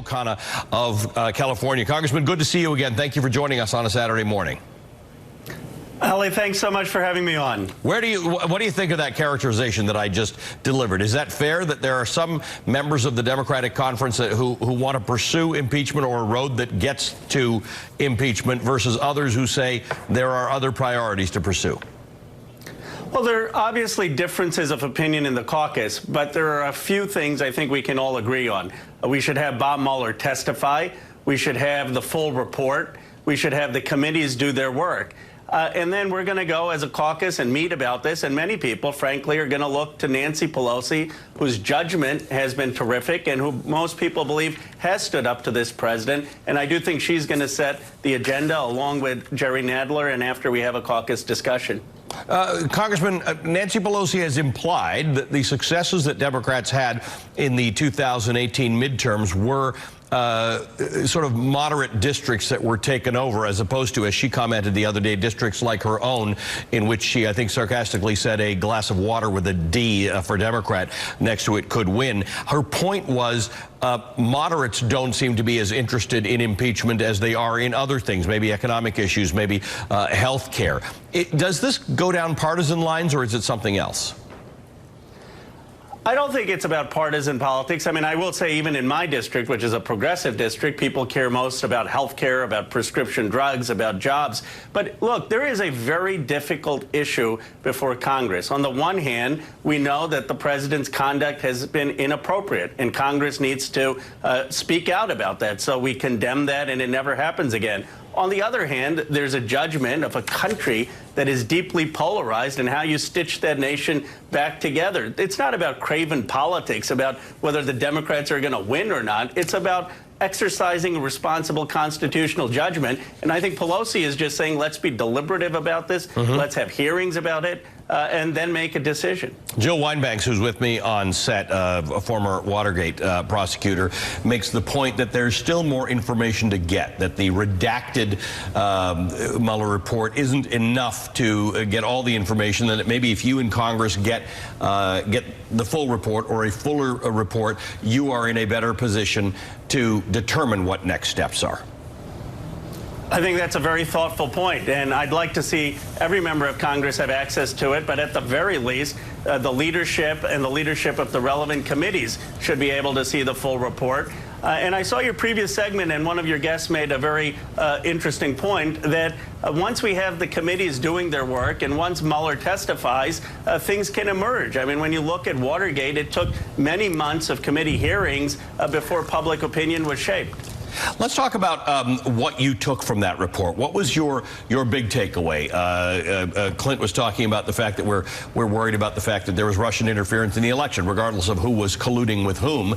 Khanna of California. Congressman, good to see you again. Thank you for joining us on a Saturday morning. Ali, thanks so much for having me on. What do you think of that characterization that I just delivered? Is that fair that there are some members of the Democratic conference who want to pursue impeachment or a road that gets to impeachment versus others who say there are other priorities to pursue? Well, there are obviously differences of opinion in the caucus, but there are a few things I think we can all agree on. We should have Bob Mueller testify. We should have the full report. We should have the committees do their work. And then we're going to go as a caucus and meet about this. And many people, frankly, are going to look to Nancy Pelosi, whose judgment has been terrific and who most people believe has stood up to this president. And I do think she's going to set the agenda along with Jerry Nadler and after we have a caucus discussion. Congressman, Nancy Pelosi has implied that the successes that Democrats had in the 2018 midterms were sort of moderate districts that were taken over, as opposed to, as she commented the other day, districts like her own, in which she, I think, sarcastically said a glass of water with a D for Democrat next to it could win. Her point was moderates don't seem to be as interested in impeachment as they are in other things, maybe economic issues, maybe health care. Does this go down partisan lines, or is it something else? I don't think it's about partisan politics. I mean, I will say even in my district, which is a progressive district, people care most about health care, about prescription drugs, about jobs. But look, there is a very difficult issue before Congress. On the one hand, we know that the president's conduct has been inappropriate, and Congress needs to speak out about that. So we condemn that, and it never happens again. On the other hand, there's a judgment of a country that is deeply polarized and how you stitch that nation back together. It's not about craven politics, about whether the Democrats are going to win or not. It's about exercising a responsible constitutional judgment. And I think Pelosi is just saying, let's be deliberative about this. Let's have hearings about it. And then make a decision. Jill Wine-Banks, who's with me on set, a former Watergate prosecutor, makes the point that there's still more information to get, that the redacted Mueller report isn't enough to get all the information, that maybe if you in Congress get the full report or a fuller report, you are in a better position to determine what next steps are. I think that's a very thoughtful point, and I'd like to see every member of Congress have access to it, but at the very least, the leadership and the leadership of the relevant committees should be able to see the full report. And I saw your previous segment, and one of your guests made a very interesting point that once we have the committees doing their work and once Mueller testifies, things can emerge. I mean, when you look at Watergate, it took many months of committee hearings before public opinion was shaped. Let's talk about what you took from that report. What was your big takeaway? Clint was talking about the fact that we're worried about the fact that there was Russian interference in the election, regardless of who was colluding with whom.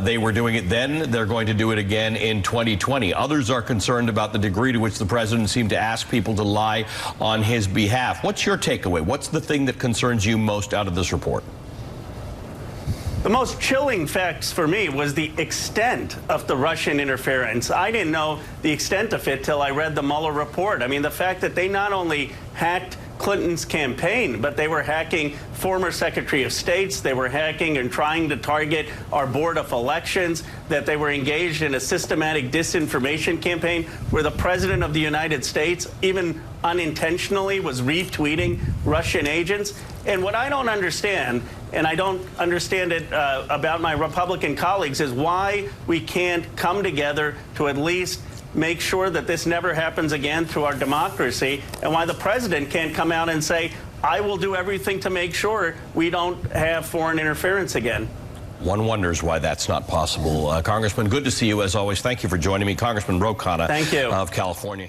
They were doing it then. They're going to do it again in 2020. Others are concerned about the degree to which the president seemed to ask people to lie on his behalf. What's your takeaway? What's the thing that concerns you most out of this report? The most chilling facts for me was the extent of the Russian interference. I didn't know the extent of it till I read the Mueller report. I mean, the fact that they not only hacked Clinton's campaign, but they were hacking former Secretary of States. They were hacking and trying to target our Board of Elections, that they were engaged in a systematic disinformation campaign where the President of the United States, even unintentionally, was retweeting Russian agents. And what I don't understand, and I don't understand it about my Republican colleagues, is why we can't come together to at least make sure that this never happens again through our democracy, and why the president can't come out and say, I will do everything to make sure we don't have foreign interference again. One wonders why that's not possible. Congressman, good to see you as always. Thank you for joining me. Congressman Khanna Thank you. Of California.